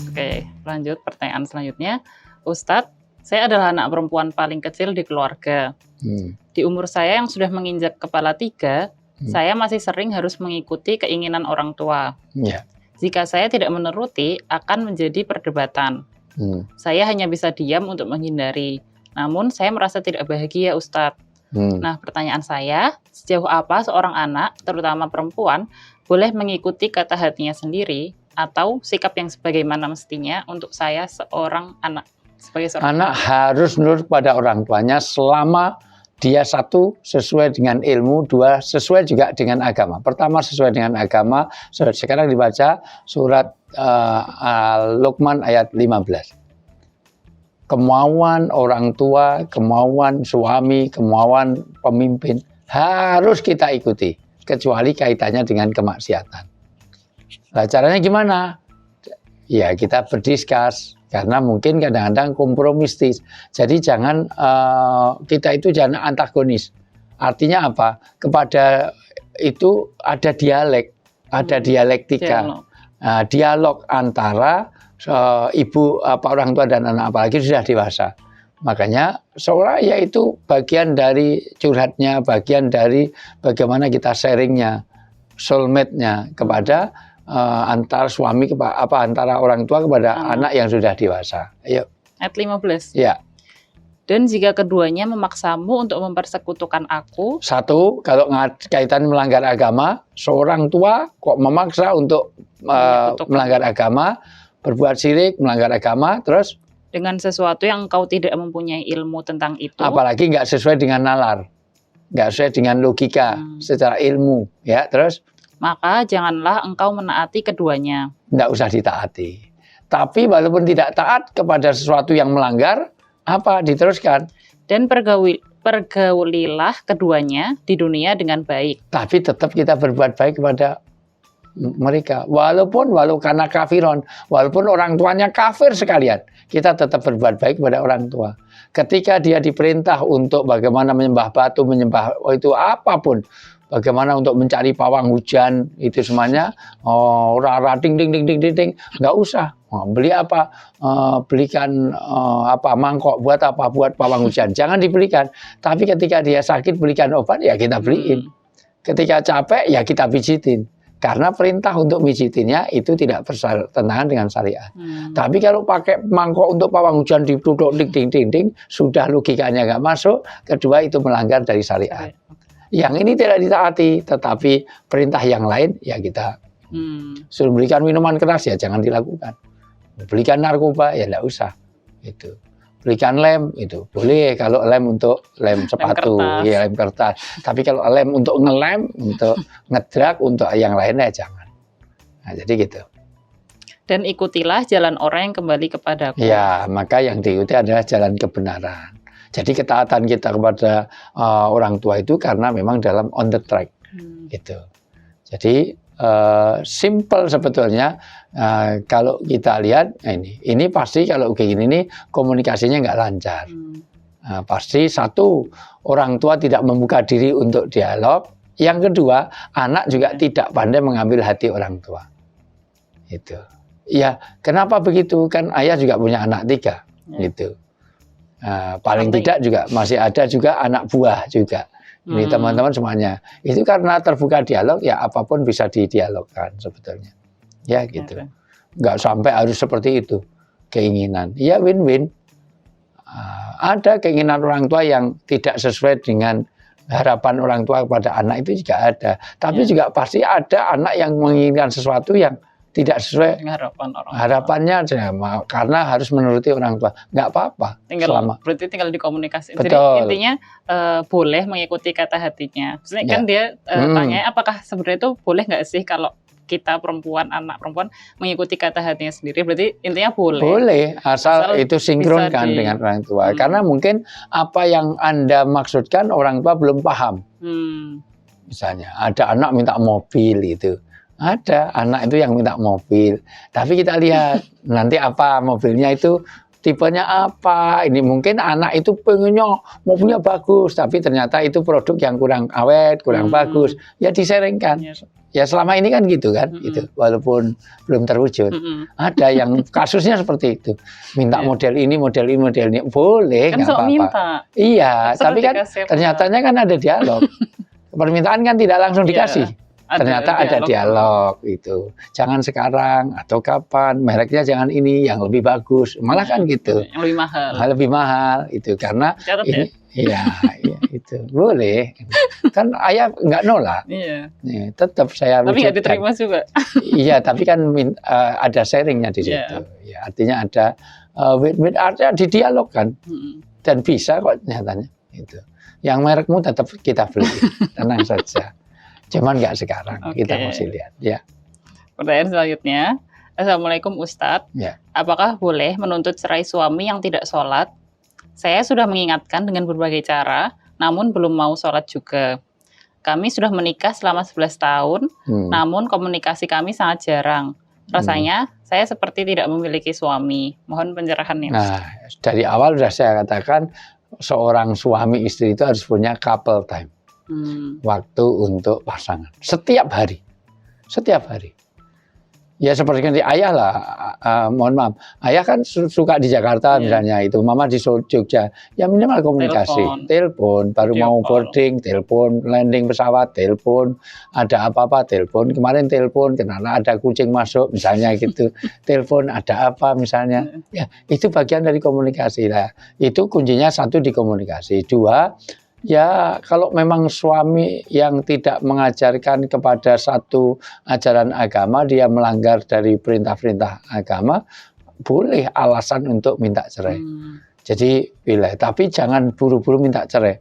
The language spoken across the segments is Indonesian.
Oke, lanjut pertanyaan selanjutnya. Ustadz, saya adalah anak perempuan paling kecil di keluarga. Di umur saya yang sudah menginjak kepala 3, saya masih sering harus mengikuti keinginan orang tua. Jika saya tidak menuruti, akan menjadi perdebatan. Saya hanya bisa diam untuk menghindari. Namun, saya merasa tidak bahagia, Ustadz. Nah, pertanyaan saya, sejauh apa seorang anak, terutama perempuan, boleh mengikuti kata hatinya sendiri atau sikap yang sebagaimana mestinya untuk saya seorang anak? Sebagai seorang anak harus nurut pada orang tuanya selama dia satu sesuai dengan ilmu, dua sesuai juga dengan agama. Pertama sesuai dengan agama. Sekarang dibaca surat Luqman ayat 15. Kemauan orang tua, kemauan suami, kemauan pemimpin harus kita ikuti, kecuali kaitannya dengan kemaksiatan. Nah, caranya gimana? Ya kita berdiskus, karena mungkin kadang-kadang kompromistis. Jadi jangan kita itu jangan antagonis. Artinya apa? Kepada itu ada dialek, ada dialektika, dialog antara ibu orang tua dan anak, apalagi sudah dewasa. Makanya seorang yaitu bagian dari curhatnya, bagian dari bagaimana kita sharingnya, soulmate-nya kepada antara suami antara orang tua kepada anak yang sudah dewasa. Ayo. Ayat 15. Ya. Dan jika keduanya memaksamu untuk mempersekutukan aku. Satu, kalau kaitan melanggar agama, seorang tua kok memaksa untuk melanggar agama, berbuat syirik, melanggar agama, terus dengan sesuatu yang engkau tidak mempunyai ilmu tentang itu. Apalagi nggak sesuai dengan nalar, nggak sesuai dengan logika secara ilmu, ya. Terus maka janganlah engkau menaati keduanya. Nggak usah ditaati. Tapi walaupun tidak taat kepada sesuatu yang melanggar, apa diteruskan? Dan pergaulilah keduanya di dunia dengan baik. Tapi tetap kita berbuat baik kepada mereka. Walaupun karena kafiron, walaupun orang tuanya kafir sekalian, kita tetap berbuat baik kepada orang tua. Ketika dia diperintah untuk bagaimana menyembah batu, menyembah itu apapun, bagaimana untuk mencari pawang hujan, itu semuanya rara ding nggak usah. Beli apa? Belikan mangkok buat apa? Buat pawang hujan. Jangan dibelikan. Tapi ketika dia sakit belikan obat, ya kita beliin. Ketika capek ya kita pijitin. Karena perintah untuk mijitinnya itu tidak bertentangan dengan syariat. Tapi kalau pakai mangkok untuk pawang hujan ditutup ding sudah logikanya nggak masuk. Kedua itu melanggar dari syariat. Yang ini tidak ditaati, tetapi perintah yang lain ya kita suruh belikan minuman keras ya jangan dilakukan. Belikan narkoba ya tidak usah. Itu. Belikan lem itu boleh kalau lem untuk lem sepatu, lem kertas. Tapi kalau lem untuk ngelem, untuk ngedrak, untuk yang lainnya jangan. Nah, jadi gitu. Dan ikutilah jalan orang yang kembali kepadaku. Ya, maka yang diikuti adalah jalan kebenaran. Jadi ketaatan kita kepada orang tua itu karena memang dalam on the track, gitu. Jadi simple sebetulnya kalau kita lihat ini pasti kalau kayak gini nih komunikasinya nggak lancar. Pasti satu orang tua tidak membuka diri untuk dialog. Yang kedua anak juga tidak pandai mengambil hati orang tua. Itu. Ya kenapa begitu kan ayah juga punya anak 3 gitu. Paling tidak juga masih ada juga anak buah juga. Ini teman-teman semuanya. Itu karena terbuka dialog ya apapun bisa didialogkan sebetulnya. Ya gitu. Nggak sampai harus seperti itu keinginan. Ya win-win. Ada keinginan orang tua yang tidak sesuai dengan harapan orang tua kepada anak itu juga ada. Tapi juga pasti ada anak yang menginginkan sesuatu yang tidak sesuai harapannya karena harus menuruti orang tua. Nggak apa-apa. Berarti tinggal dikomunikasi. Jadi intinya boleh mengikuti kata hatinya. Maksudnya kan dia tanya apakah sebenarnya itu boleh nggak sih kalau kita anak perempuan mengikuti kata hatinya sendiri. Berarti intinya boleh. Boleh asal itu sinkronkan dengan orang tua. Karena mungkin apa yang Anda maksudkan orang tua belum paham. Misalnya ada anak minta mobil itu. Ada anak itu yang minta mobil, tapi kita lihat nanti apa mobilnya itu tipenya apa. Ini mungkin anak itu pengennya mobilnya bagus, tapi ternyata itu produk yang kurang awet, kurang bagus. Ya disaringkan. Ya selama ini kan gitu kan, gitu. Walaupun belum terwujud. Ada yang kasusnya seperti itu. Minta model ini, model ini. Boleh, kan nggak apa-apa. Minta. Iya, tapi kan ternyatanya kan ada dialog. Permintaan kan tidak langsung dikasih. Ternyata ada dialog itu. Jangan sekarang atau kapan, mereknya jangan ini, yang lebih bagus. Malah kan gitu. Yang lebih mahal. Lebih mahal itu karena ini iya itu. Boleh. Kan ayah nggak nolak. Iya. Tetap saya tapi nggak diterima juga. Iya, tapi kan ada sharingnya di situ. Ya, artinya ada win-win, artinya didialogkan. Dan bisa kok nyatanya itu. Yang merekmu tetap kita beli. Tenang saja. Cuman nggak sekarang, kita masih lihat. Ya. Pertanyaan selanjutnya, Assalamualaikum Ustadz, apakah boleh menuntut cerai suami yang tidak sholat? Saya sudah mengingatkan dengan berbagai cara, namun belum mau sholat juga. Kami sudah menikah selama 11 tahun, namun komunikasi kami sangat jarang. Rasanya saya seperti tidak memiliki suami. Mohon pencerahannya. Nah, dari awal sudah saya katakan, seorang suami istri itu harus punya couple time. Waktu untuk pasangan setiap hari. Ya seperti ayah lah, mohon maaf, ayah kan suka di Jakarta misalnya, itu mama di Jogja, ya minimal komunikasi, telepon, baru mau boarding, telepon, landing pesawat, telepon, ada apa-apa, telepon, kemarin telepon, karena ada kucing masuk misalnya gitu, telepon, ada apa misalnya, ya itu bagian dari komunikasi lah. Itu kuncinya satu di komunikasi, dua. Ya, kalau memang suami yang tidak mengajarkan kepada satu ajaran agama, dia melanggar dari perintah-perintah agama, boleh alasan untuk minta cerai. Jadi, pilih. Tapi jangan buru-buru minta cerai.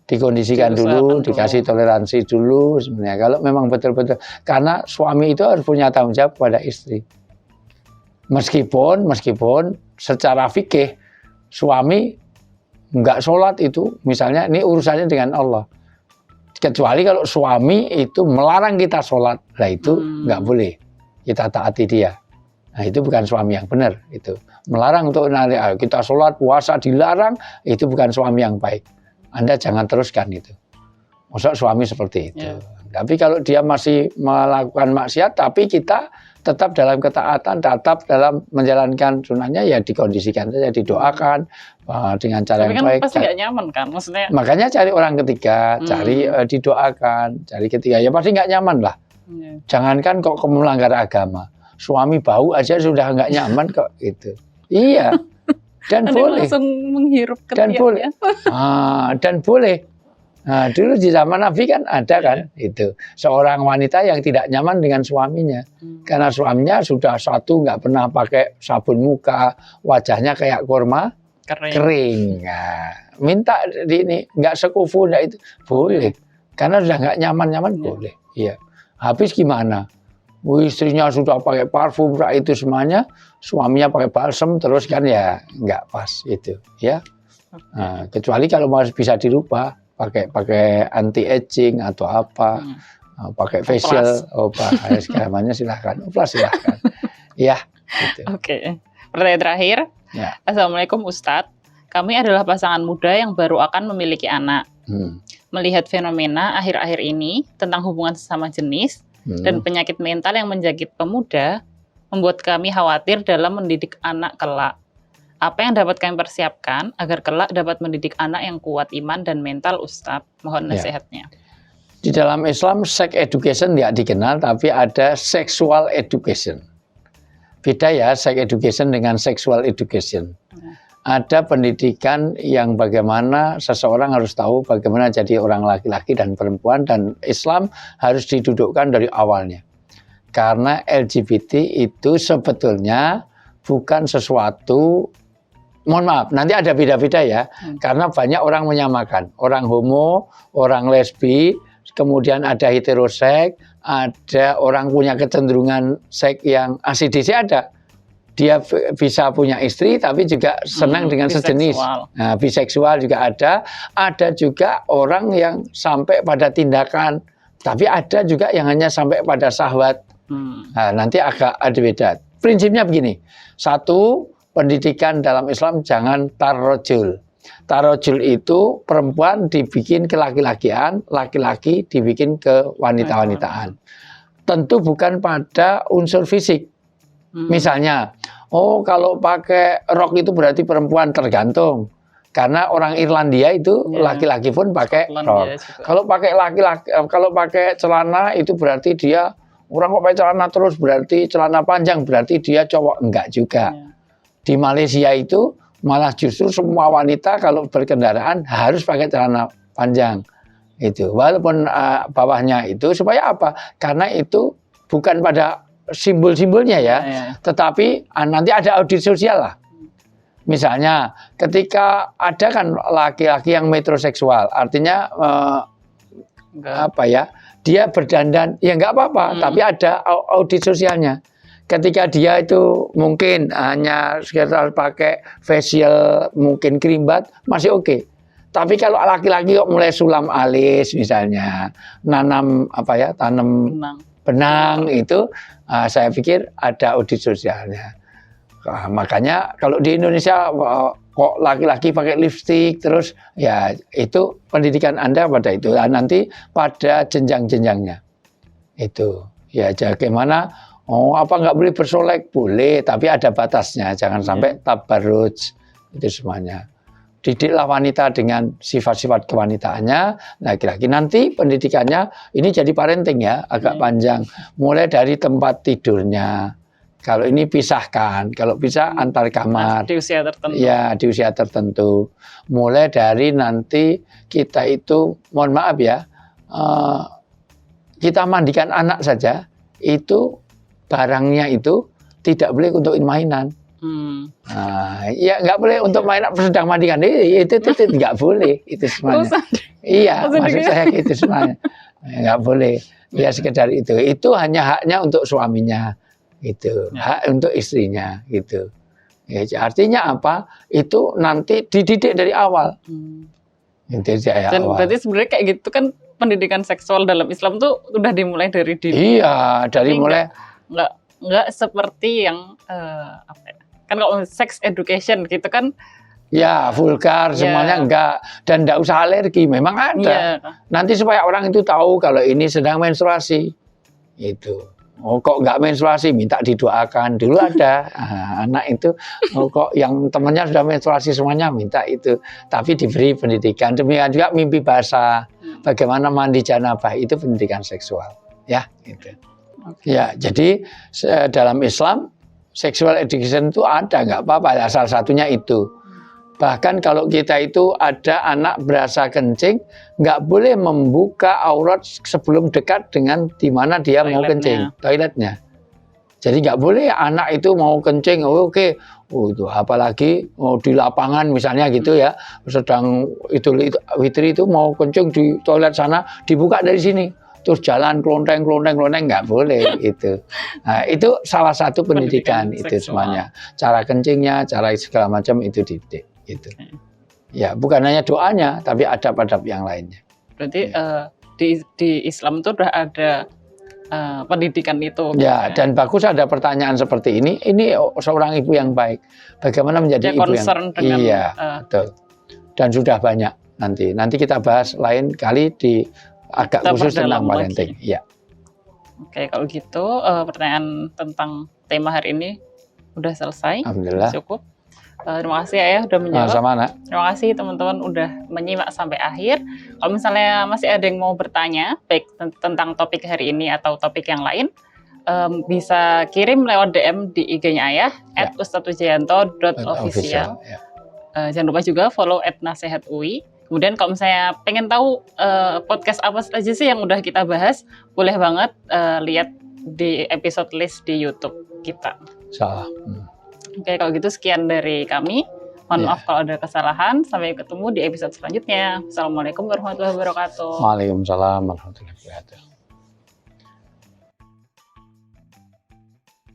Dikondisikan dulu, dikasih toleransi dulu. Sebenarnya, kalau memang betul-betul. Karena suami itu harus punya tanggung jawab pada istri. Meskipun secara fikih, suami nggak sholat itu, misalnya ini urusannya dengan Allah. Kecuali kalau suami itu melarang kita sholat, nah itu nggak boleh. Kita taati dia. Nah itu bukan suami yang benar. Itu melarang untuk kita sholat, puasa dilarang, itu bukan suami yang baik. Anda jangan teruskan itu. Maksud suami seperti itu. Tapi kalau dia masih melakukan maksiat, tapi kita tetap dalam ketaatan, tetap dalam menjalankan sunnahnya, ya dikondisikan saja, didoakan dengan cara yang baik. Tapi kan pasti nggak nyaman kan, maksudnya. Makanya cari orang ketiga, cari didoakan, cari ketiga, ya pasti nggak nyaman lah. Jangankan kok melanggar agama, suami bau aja sudah nggak nyaman kok itu. Iya, dan boleh. Langsung menghirup dan boleh. Dan boleh. Nah, dulu di zaman Nabi kan ada kan itu seorang wanita yang tidak nyaman dengan suaminya karena suaminya sudah satu nggak pernah pakai sabun muka, wajahnya kayak kurma kering. Nah, minta di ini nggak sekufu, nggak itu boleh karena sudah nggak nyaman boleh. Iya. Habis gimana? Istrinya sudah pakai parfum itu semuanya, suaminya pakai balsem terus kan ya nggak pas itu ya. Nah, kecuali kalau mau bisa dirubah. Pakai anti aging atau apa, pakai facial, segalanya silahkan, silahkan. Ya. Gitu. Oke. Pertanyaan terakhir. Ya. Assalamualaikum Ustadz. Kami adalah pasangan muda yang baru akan memiliki anak. Melihat fenomena akhir-akhir ini tentang hubungan sesama jenis dan penyakit mental yang menjangkit pemuda, membuat kami khawatir dalam mendidik anak kelak. Apa yang dapat kami persiapkan agar kelak dapat mendidik anak yang kuat iman dan mental, Ustadz? Mohon nasihatnya. Di dalam Islam, sex education tidak dikenal, tapi ada sexual education. Beda ya, sex education dengan sexual education. Ada pendidikan yang bagaimana seseorang harus tahu bagaimana jadi orang laki-laki dan perempuan, dan Islam harus didudukkan dari awalnya. Karena LGBT itu sebetulnya bukan sesuatu, mohon maaf, nanti ada beda-beda ya, karena banyak orang menyamakan, orang homo, orang lesbi, kemudian ada heteroseks, ada orang punya kecenderungan seks yang ACDC ada, dia bisa punya istri tapi juga senang dengan sejenis, nah, biseksual juga ada juga orang yang sampai pada tindakan, tapi ada juga yang hanya sampai pada syahwat. Nah, nanti agak ada beda. Prinsipnya begini, satu, pendidikan dalam Islam jangan tarojul. Tarojul itu perempuan dibikin ke laki-lakian, laki-laki dibikin ke wanita-wanitaan. Tentu bukan pada unsur fisik. Misalnya, oh kalau pakai rok itu berarti perempuan, tergantung. Karena orang Irlandia itu laki-laki pun pakai rok. Kalau pakai celana itu berarti dia orang kok pakai celana terus berarti celana panjang berarti dia cowok, enggak juga. Di Malaysia itu malah justru semua wanita kalau berkendaraan harus pakai celana panjang itu, walaupun bawahnya itu supaya apa? Karena itu bukan pada simbol-simbolnya ya. Tetapi nanti ada audit sosial lah. Misalnya ketika ada kan laki-laki yang metroseksual, artinya apa ya? Dia berdandan ya nggak apa-apa, tapi ada audit sosialnya. Ketika dia itu mungkin hanya sekitar pakai facial, mungkin krimbat, masih oke. Tapi kalau laki-laki kok mulai sulam alis misalnya, nanam tanam benang itu, saya pikir ada audit sosialnya. Makanya kalau di Indonesia kok laki-laki pakai lipstik terus, ya itu pendidikan Anda pada itu. Nanti pada jenjang-jenjangnya itu, ya bagaimana. Oh, apa nggak boleh bersolek? Boleh, tapi ada batasnya. Jangan sampai tabarruj, itu semuanya. Didiklah wanita dengan sifat-sifat kewanitaannya, laki-laki. Nanti pendidikannya, ini jadi parenting ya, agak panjang. Mulai dari tempat tidurnya. Kalau ini pisahkan, kalau bisa antar kamar. Di usia tertentu. Ya, di usia tertentu. Mulai dari nanti kita itu, mohon maaf ya, kita mandikan anak saja, itu barangnya itu tidak boleh untuk mainan. Nah, ya nggak boleh untuk mainan sedang mandikan. Itu nggak boleh itu semuanya. Iya, maksud saya gitu semuanya. Nggak boleh. Ya sekedar itu. Itu hanya haknya untuk suaminya. Itu hak untuk istrinya. Gitu. Ya, artinya apa? Itu nanti dididik dari awal. Itu dari Dan awal. berarti sebenarnya kayak gitu kan pendidikan seksual dalam Islam tuh udah dimulai dari dini. Iya, dari mulai. Nggak seperti yang kan kalau sex education gitu kan ya vulgar semuanya enggak, dan enggak usah alergi, memang ada. Nanti supaya orang itu tahu kalau ini sedang menstruasi itu. Oh kok enggak menstruasi, minta didoakan. Dulu ada anak itu kok yang temannya sudah menstruasi semuanya minta itu, tapi diberi pendidikan. Demikian juga mimpi basah, bagaimana mandi janabah, itu pendidikan seksual ya gitu. Ya, jadi dalam Islam sexual education itu ada, nggak apa-apa. Salah satunya itu. Bahkan kalau kita itu ada anak berasa kencing, nggak boleh membuka aurat sebelum dekat dengan di mana dia mau kencing, toiletnya. Jadi nggak boleh anak itu mau kencing, oke. Itu apalagi di lapangan misalnya gitu ya, sedang Idul Fitri itu mau kencing di toilet sana, dibuka dari sini. Terus jalan klonteng nggak boleh itu. Nah, itu salah satu pendidikan itu semuanya. Cara kencingnya, cara segala macam itu didik gitu. Ya, bukan hanya doanya, tapi adab-adab yang lainnya. Berarti di Islam itu udah ada pendidikan itu. Ya, dan bagus ada pertanyaan seperti ini. Ini seorang ibu yang baik. Bagaimana menjadi ibu yang dengan, iya, betul. Dan sudah banyak nanti. Nanti kita bahas lain kali di agak khusus tentang parenting. Ya. Oke, kalau gitu pertanyaan tentang tema hari ini udah selesai. Alhamdulillah. Cukup. Terima kasih Ayah udah menjawab. Sama, Nak. Terima kasih teman-teman udah menyimak sampai akhir. Kalau misalnya masih ada yang mau bertanya, baik tentang topik hari ini atau topik yang lain, bisa kirim lewat DM di IG-nya Ayah @ustadzujayanto.official. Jangan lupa juga follow @nasehatui. Kemudian kalau misalnya pengen tahu podcast apa saja sih yang udah kita bahas, boleh banget lihat di episode list di YouTube kita. Salah. Oke, kalau gitu sekian dari kami. Mohon maaf kalau ada kesalahan. Sampai ketemu di episode selanjutnya. Assalamualaikum warahmatullahi wabarakatuh. Waalaikumsalam warahmatullahi wabarakatuh.